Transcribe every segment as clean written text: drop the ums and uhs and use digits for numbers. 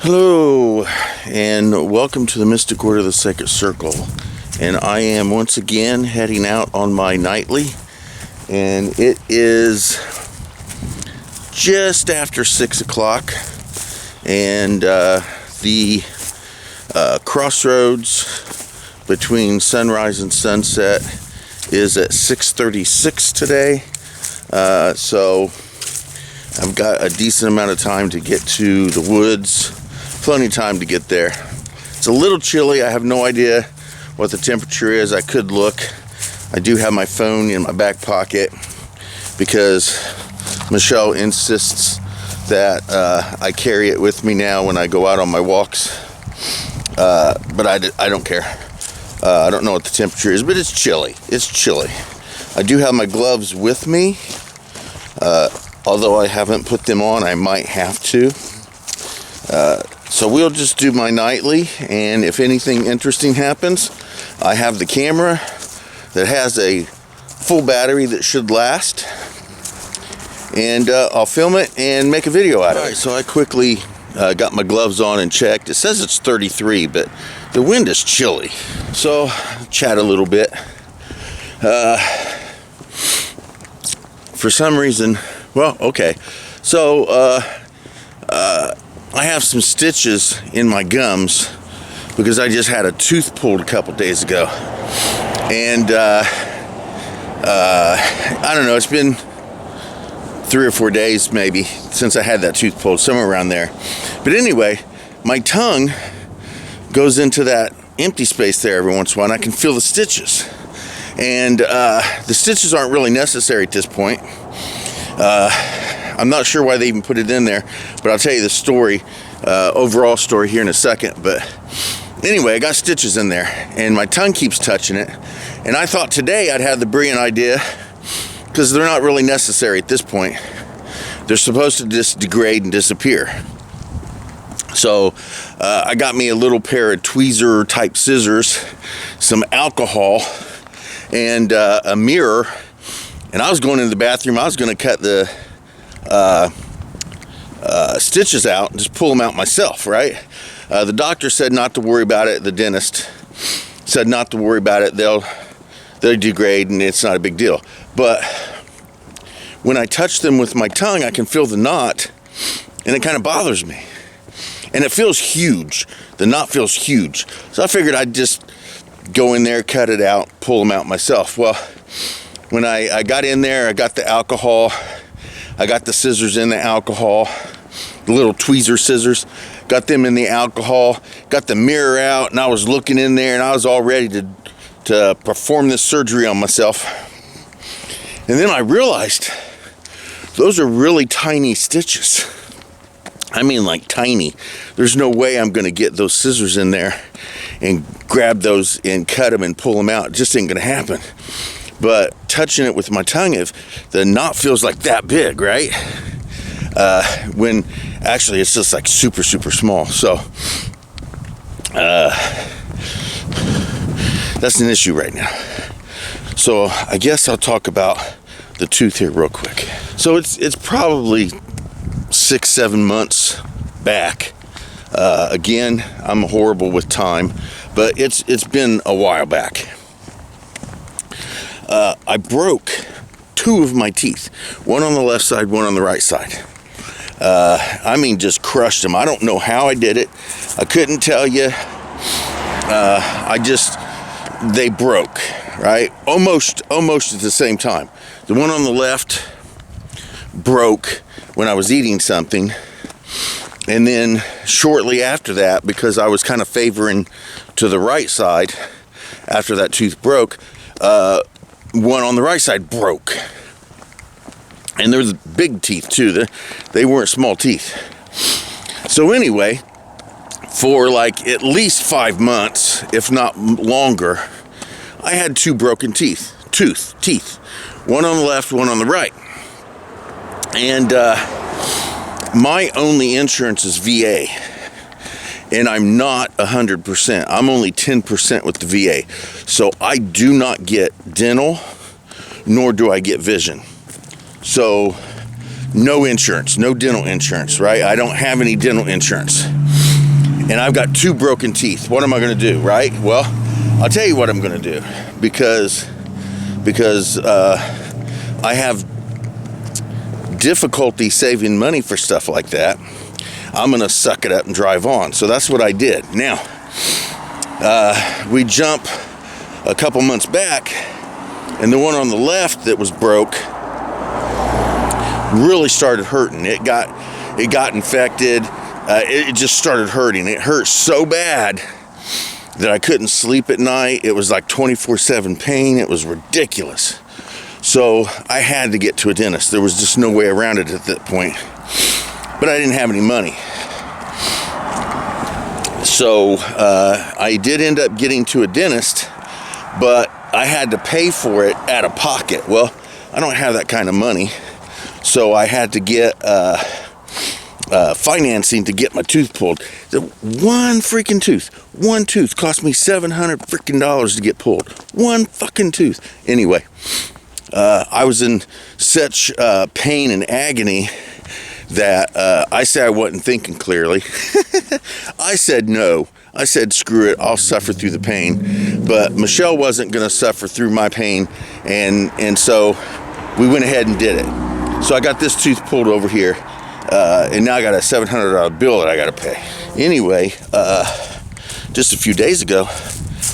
Hello, and welcome to the Mystic Order of the Sacred Circle. And I am once again heading out on my nightly, and it is just after 6 o'clock, and the crossroads between sunrise and sunset is at 6:36 today. So I've got a decent amount of time to get to the woods. Plenty of time to get there. It's a little chilly. I have no idea what the temperature is. I could look. I do have my phone in my back pocket because Michelle insists that I carry it with me now when I go out on my walks. But I don't care. I don't know what the temperature is, but it's chilly. It's chilly. I do have my gloves with me. Although I haven't put them on, I might have to. So we'll just do my nightly, and if anything interesting happens, I have the camera that has a full battery that should last, and I'll film it and make a video out of it. So I quickly got my gloves on and checked. It says it's 33, but the wind is chilly. So chat a little bit. For some reason, well, okay. So I have some stitches in my gums because I just had a tooth pulled a couple days ago, and I don't know, it's been 3 or 4 days maybe since I had that tooth pulled, somewhere around there. But anyway, my tongue goes into that empty space there every once in a while, and I can feel the stitches, and the stitches aren't really necessary at this point. I'm not sure why they even put it in there, but I'll tell you the story, overall story here in a second. But anyway, I got stitches in there, and my tongue keeps touching it. And I thought today I'd have the brilliant idea, because they're not really necessary at this point. They're supposed to just degrade and disappear. So I got me a little pair of tweezer type scissors, some alcohol, and a mirror. And I was going into the bathroom. I was going to cut the stitches out and just pull them out myself, right? The doctor said not to worry about it. The dentist said not to worry about it. They'll degrade and it's not a big deal. But when I touch them with my tongue, I can feel the knot, and it kind of bothers me. And it feels huge. The knot feels huge. So I figured I'd just go in there, cut it out, pull them out myself. Well, when I got in there, I got the alcohol. I got the scissors in the alcohol, the little tweezer scissors, got them in the alcohol, got the mirror out, and I was looking in there, and I was all ready to perform this surgery on myself. And then I realized those are really tiny stitches. I mean, like tiny. There's no way I'm going to get those scissors in there and grab those and cut them and pull them out. It just ain't going to happen. But touching it with my tongue, if the knot feels like that big, right? When actually it's just like super, super small. So that's an issue right now. So I guess I'll talk about the tooth here real quick. So it's probably 6-7 months back. Again, I'm horrible with time, but it's been a while back. I broke 2 of my teeth, one on the left side, one on the right side. I mean, just crushed them. I don't know how I did it. I couldn't tell you. They broke, right? Almost at the same time. The one on the left broke when I was eating something. And then shortly after that, because I was kind of favoring to the right side after that tooth broke, one on the right side broke. And there's big teeth too. They weren't small teeth. So anyway, for like at least 5 months, if not longer, I had 2 broken teeth. One on the left, one on the right. And my only insurance is VA. And I'm not 100%. I'm only 10% with the VA. So I do not get dental, nor do I get vision. So no insurance, no dental insurance, right? I don't have any dental insurance. and I've got 2 broken teeth. What am I going to do, right? Well, I'll tell you what I'm going to do, because I have difficulty saving money for stuff like that. I'm going to suck it up and drive on. So that's what I did. Now, we jump a couple months back, and the one on the left that was broke really started hurting. It got infected. It just started hurting. It hurt so bad that I couldn't sleep at night. It was like 24/7 pain. It was ridiculous. So I had to get to a dentist. There was just no way around it at that point. But I didn't have any money. So I did end up getting to a dentist, but I had to pay for it out of pocket. Well, I don't have that kind of money. So I had to get financing to get my tooth pulled. One tooth cost me $700 freaking to get pulled. One fucking tooth. Anyway, I was in such pain and agony that I said I wasn't thinking clearly. I said no. I said screw it, I'll suffer through the pain. But Michelle wasn't going to suffer through my pain, and so we went ahead and did it. So I got this tooth pulled over here, and now I got a $700 bill that I got to pay. Anyway, just a few days ago,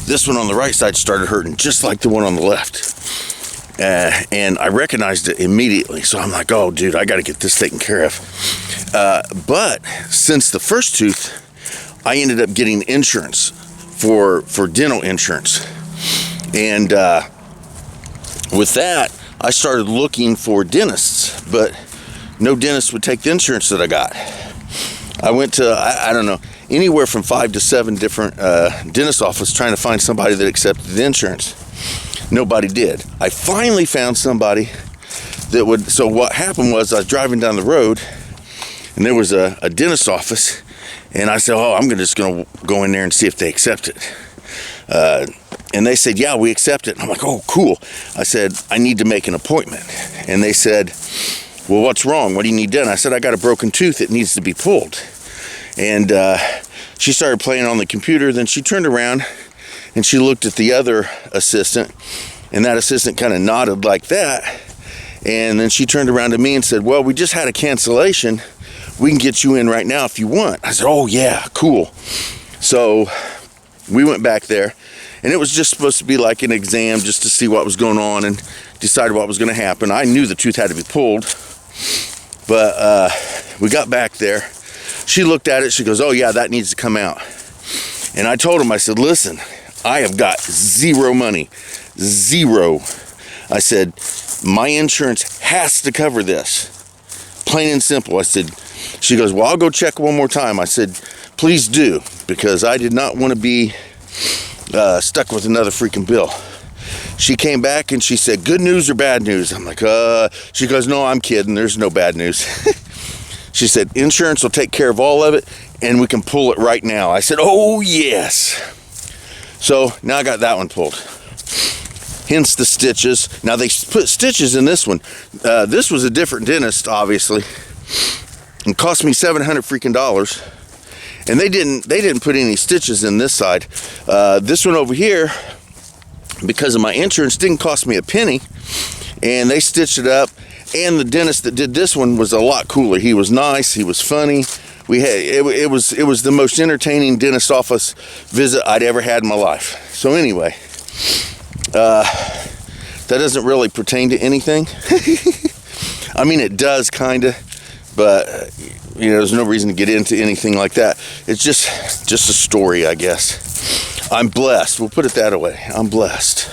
this one on the right side started hurting just like the one on the left. And I recognized it immediately. So I'm like, oh, dude, I got to get this taken care of. But since the first tooth, I ended up getting insurance for dental insurance. And with that, I started looking for dentists, but no dentist would take the insurance that I got. I went to, I don't know, anywhere from 5 to 7 different dentist offices trying to find somebody that accepted the insurance. Nobody did. I finally found somebody that would. So what happened was I was driving down the road, and there was a dentist office, and I said, oh, I'm just going to go in there and see if they accept it. And they said, yeah, we accept it. And I'm like, oh, cool. I said, I need to make an appointment. And they said, well, what's wrong? What do you need done? I said, I got a broken tooth. It needs to be pulled. And she started playing on the computer. Then she turned around and she looked at the other assistant, and that assistant kind of nodded like that. And then she turned around to me and said, well, we just had a cancellation. We can get you in right now if you want. I said, oh, yeah, cool. So we went back there, and it was just supposed to be like an exam just to see what was going on and decide what was going to happen. I knew the tooth had to be pulled, but we got back there. She looked at it. She goes, oh, yeah, that needs to come out. And I told him, I said, listen, I have got zero money. Zero. I said, my insurance has to cover this. Plain and simple. I said, she goes, well, I'll go check one more time. I said, please do, because I did not want to be stuck with another freaking bill. She came back and she said, good news or bad news? I'm like, she goes, no, I'm kidding. There's no bad news. She said, insurance will take care of all of it, and we can pull it right now. I said, oh, yes. So now I got that one pulled. Hence the stitches. Now they put stitches in this one. This was a different dentist, obviously. It cost me $700 freaking dollars. And they didn't put any stitches in this side. This one over here, because of my insurance, didn't cost me a penny. And they stitched it up. And the dentist that did this one was a lot cooler. He was nice. He was funny. We had it was the most entertaining dentist office visit I'd ever had in my life. So anyway, that doesn't really pertain to anything. I mean, it does kind of, but you know, there's no reason to get into anything like that. It's just a story, I guess. I'm blessed. We'll put it that way. I'm blessed.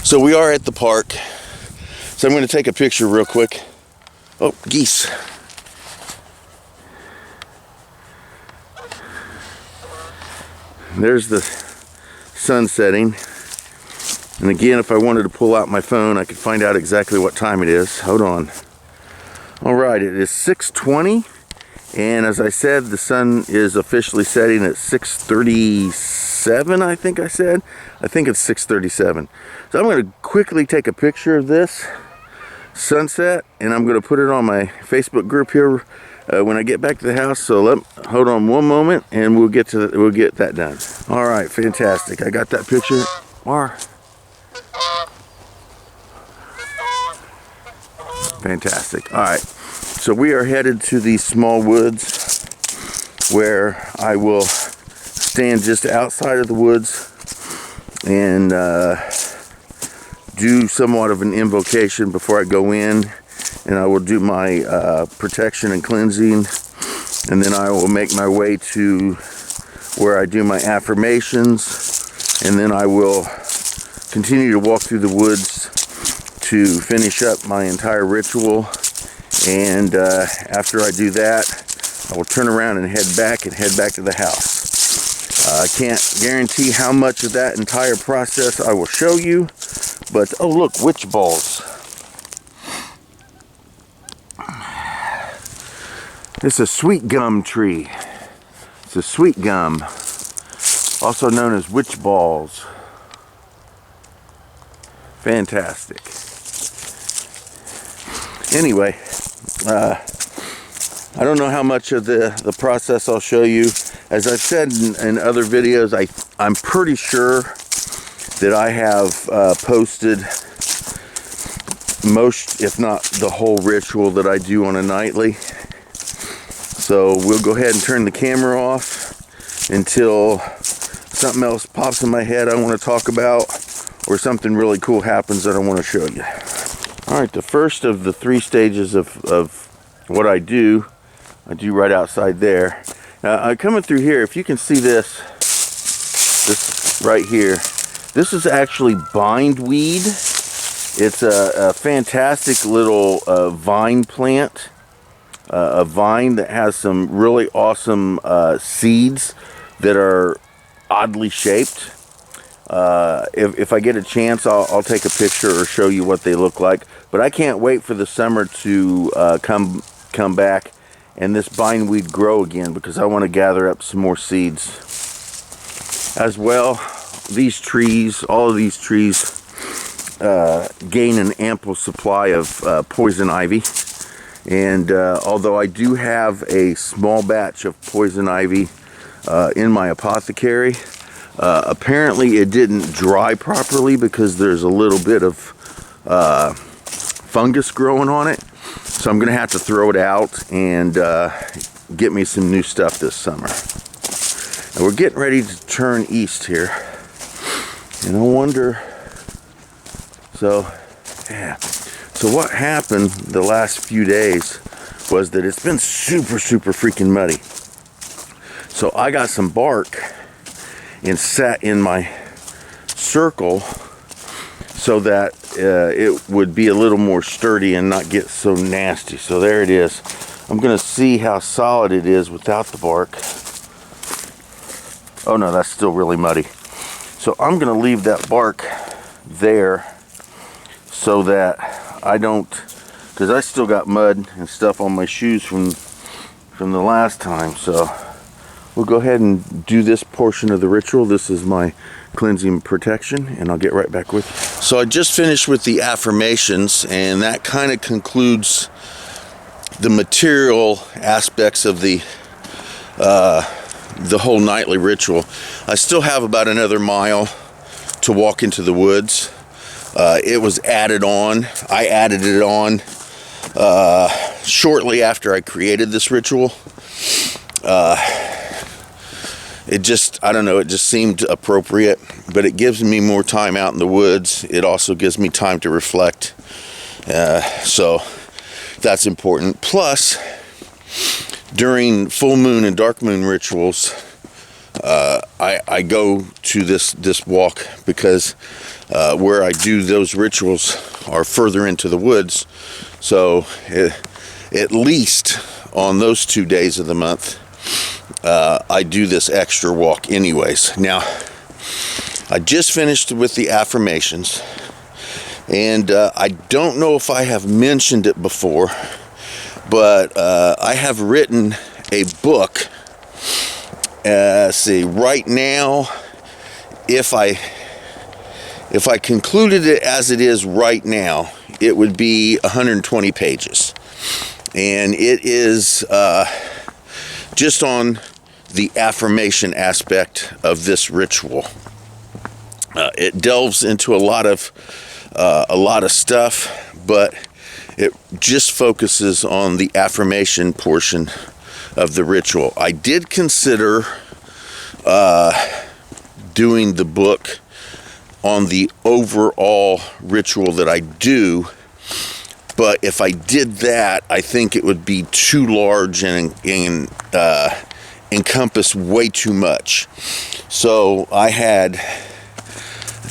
So we are at the park. So I'm going to take a picture real quick. Oh, geese. There's the sun setting. And again, if I wanted to pull out my phone, I could find out exactly what time it is. Hold on. All right, it is 6:20. And as I said, the sun is officially setting at 6:37, I think I said. I think it's 6:37. So I'm going to quickly take a picture of this sunset, and I'm going to put it on my Facebook group here when I get back to the house. So hold on one moment, and we'll get that done. All right, fantastic. I got that picture. Fantastic. All right, so we are headed to these small woods where I will stand just outside of the woods and do somewhat of an invocation before I go in, and I will do my protection and cleansing, and then I will make my way to where I do my affirmations, and then I will continue to walk through the woods to finish up my entire ritual. And after I do that, I will turn around and head back to the house. I can't guarantee how much of that entire process I will show you, but oh look, witch balls. This is a sweet gum tree. It's a sweet gum, also known as witch balls. Fantastic. Anyway, I don't know how much of the process I'll show you. As I've said in other videos, I'm pretty sure that I have posted most, if not the whole ritual that I do on a nightly. So we'll go ahead and turn the camera off until something else pops in my head I want to talk about, or something really cool happens that I want to show you. All right, the first of the 3 stages of what I do right outside there. Now, coming through here, if you can see this right here, this is actually bindweed. It's a fantastic little vine plant, a vine that has some really awesome seeds that are oddly shaped. If I get a chance, I'll take a picture or show you what they look like. But I can't wait for the summer to come back and this bindweed grow again, because I want to gather up some more seeds. As well, these trees, all of these trees, gain an ample supply of poison ivy. And although I do have a small batch of poison ivy in my apothecary, apparently it didn't dry properly because there's a little bit of fungus growing on it. So I'm going to have to throw it out and get me some new stuff this summer. And we're getting ready to turn east here. And I wonder, so what happened the last few days was that it's been super freaking muddy. So I got some bark and sat in my circle so that it would be a little more sturdy and not get so nasty. So there it is. I'm going to see how solid it is without the bark. Oh no, that's still really muddy. So I'm going to leave that bark there so that I don't, because I still got mud and stuff on my shoes from the last time. So we'll go ahead and do this portion of the ritual. This is my cleansing protection, and I'll get right back with you. So I just finished with the affirmations, and that kind of concludes the material aspects of the whole nightly ritual. I still have about another mile to walk into the woods. It was added on. I added it on shortly after I created this ritual. It just, I don't know, it just seemed appropriate, but it gives me more time out in the woods. It also gives me time to reflect. So that's important. Plus, during full moon and dark moon rituals, I go to this walk because where I do those rituals are further into the woods. So at least on those 2 days of the month, I do this extra walk anyways. Now, I just finished with the affirmations, and I don't know if I have mentioned it before, but I have written a book. See, right now, if I concluded it as it is right now, it would be 120 pages. and it is just on the affirmation aspect of this ritual. It delves into a lot of stuff, but it just focuses on the affirmation portion of the ritual. I did consider doing the book on the overall ritual that I do, but if I did that, I think it would be too large and encompass way too much. So I had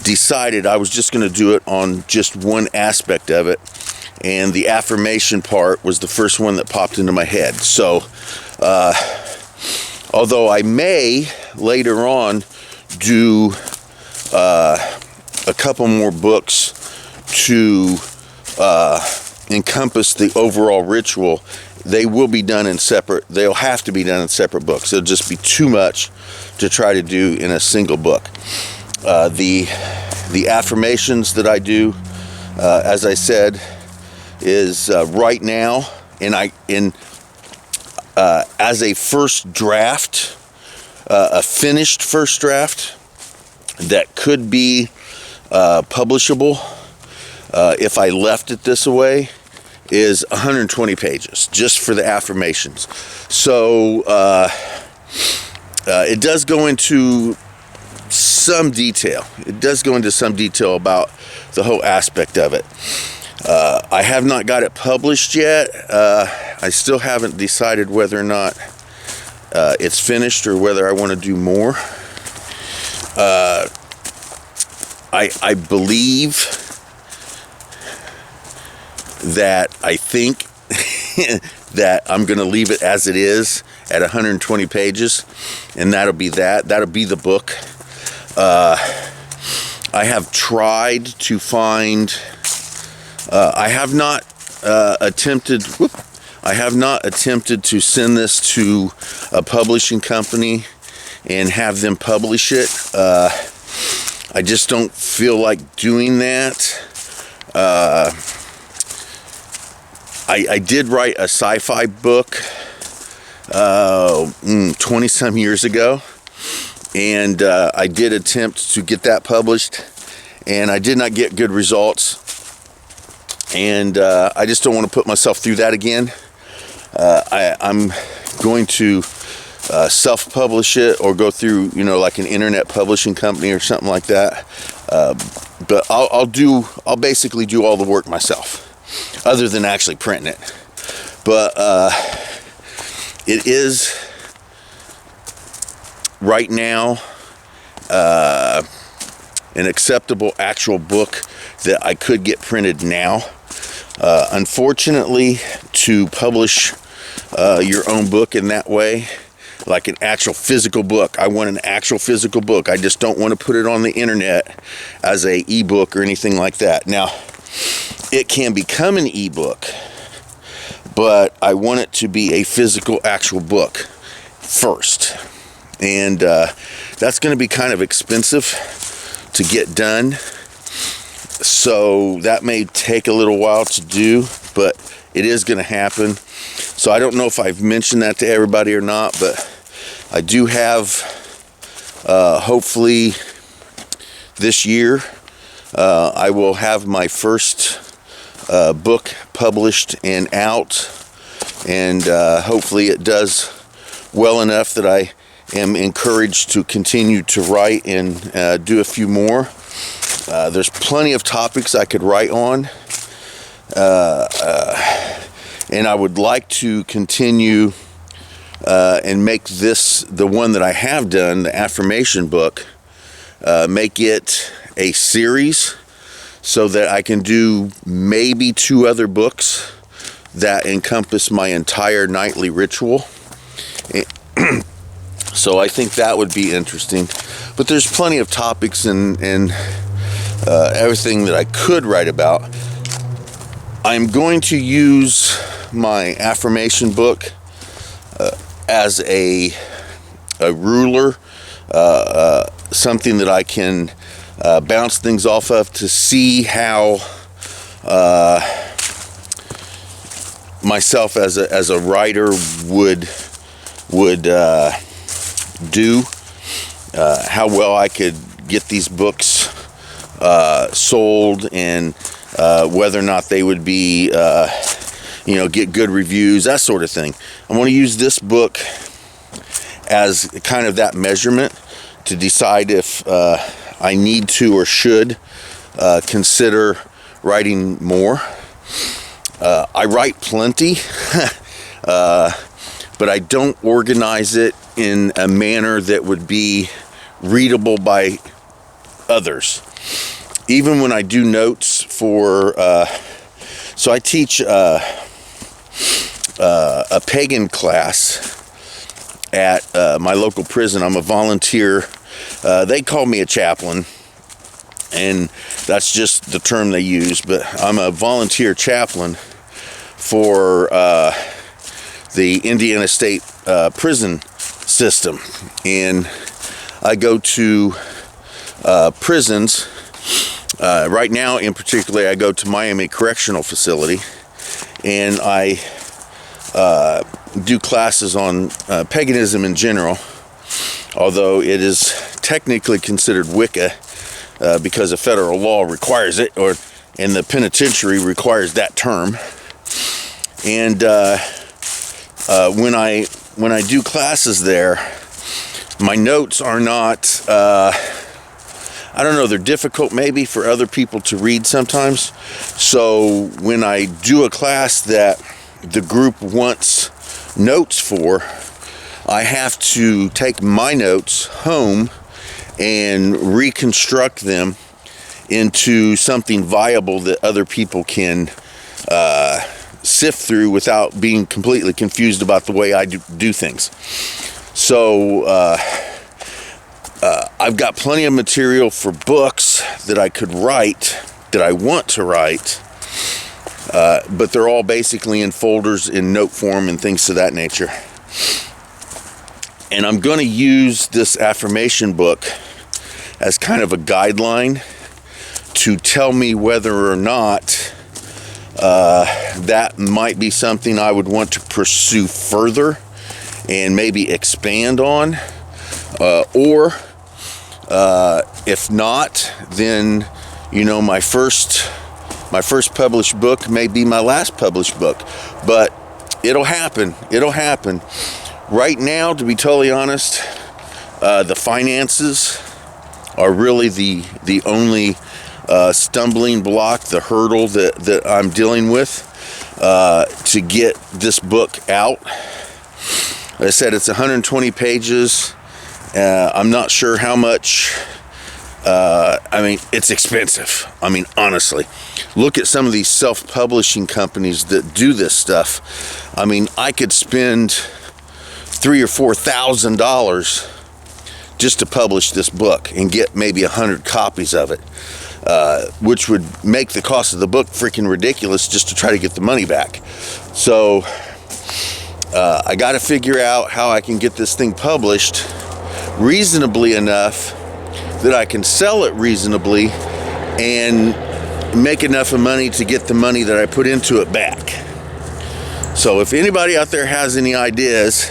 decided I was just going to do it on just one aspect of it, and the affirmation part was the first one that popped into my head. So although I may later on do a couple more books to encompass the overall ritual, they will be done in separate, they'll have to be done in separate books. It'll just be too much to try to do in a single book. The affirmations that I do, as I said, is right now, as a first draft, a finished first draft that could be publishable if I left it this way, is 120 pages just for the affirmations. So it does go into some detail. It does go into some detail about the whole aspect of it. I have not got it published yet. I still haven't decided whether or not it's finished or whether I want to do more. I believe that I think that I'm going to leave it as it is at 120 pages, and that'll be that. That'll be the book. I have tried to find. I have not attempted to send this to a publishing company and have them publish it. I just don't feel like doing that. I did write a sci-fi book 20 some years ago, and I did attempt to get that published, and I did not get good results, and I just don't want to put myself through that again. I'm going to self-publish it or go through, like an internet publishing company or something like that. But I'll basically do all the work myself, other than actually printing it. But it is right now an acceptable actual book that I could get printed now. Unfortunately, to publish your own book in that way, like an actual physical book, I want an actual physical book. I just don't want to put it on the internet as a ebook or anything like that. Now, it can become an ebook, but I want it to be a physical actual book first. And that's going to be kind of expensive to get done. So that may take a little while to do, but it is going to happen. So I don't know if I've mentioned that to everybody or not, but I do have, hopefully this year, I will have my first book published and out, and hopefully it does well enough that I am encouraged to continue to write and do a few more. There's plenty of topics I could write on, and I would like to continue and make this, the one that I have done, the affirmation book, make it a series so that I can do maybe 2 other books that encompass my entire nightly ritual. So I think that would be interesting. But there's plenty of topics and everything that I could write about. I'm going to use my affirmation book as a ruler, something that I can bounce things off of to see how myself as a writer would do, how well I could get these books sold, and whether or not they would be get good reviews, that sort of thing. I want to use this book as kind of that measurement to decide if I need to or should consider writing more. I write plenty, but I don't organize it in a manner that would be readable by others. Even when I do notes for, so I teach a pagan class at my local prison. I'm a volunteer. They call me a chaplain, and that's just the term they use, but I'm a volunteer chaplain for the Indiana State prison system, and I go to prisons. Right now, in particular, I go to Miami Correctional Facility, and I do classes on paganism in general, although it is technically considered Wicca because a federal law requires it, and the penitentiary requires that term. And when I do classes there, my notes are not, I don't know, they're difficult maybe for other people to read sometimes. So when I do a class that the group wants notes for, I have to take my notes home and reconstruct them into something viable that other people can sift through without being completely confused about the way I do things. So I've got plenty of material for books that I could write, that I want to write, but they're all basically in folders in note form and things of that nature. And I'm going to use this affirmation book as kind of a guideline to tell me whether or not that might be something I would want to pursue further and maybe expand on, or if not, then my first published book may be my last published book, but it'll happen. Right now, to be totally honest, the finances are really the only stumbling block, the hurdle that I'm dealing with to get this book out. Like I said, it's 120 pages. I'm not sure how much. It's expensive. Honestly, look at some of these self-publishing companies that do this stuff. I could spend $3,000 or $4,000 just to publish this book and get maybe 100 copies of it, which would make the cost of the book freaking ridiculous just to try to get the money back. So I got to figure out how I can get this thing published reasonably enough that I can sell it reasonably and make enough of money to get the money that I put into it back. So if anybody out there has any ideas,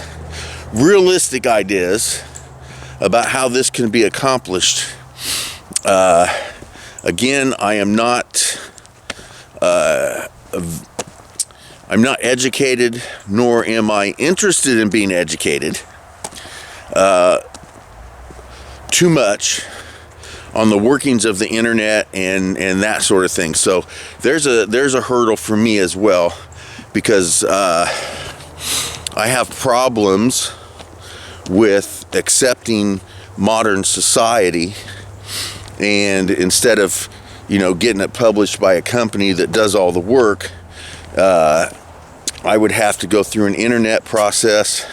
realistic ideas about how this can be accomplished, again, I'm not educated, nor am I interested in being educated too much on the workings of the internet and that sort of thing. So there's a hurdle for me as well, because I have problems with accepting modern society, and instead of getting it published by a company that does all the work, I would have to go through an internet process,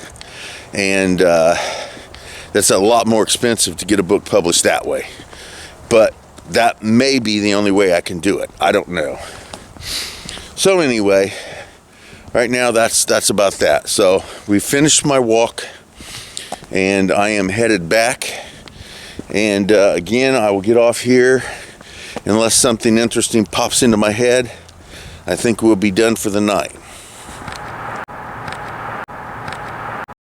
and that's a lot more expensive to get a book published that way. But that may be the only way I can do it. I don't know. So anyway, right now that's about that. So we finished my walk, and I am headed back. And again, I will get off here unless something interesting pops into my head. I think we'll be done for the night.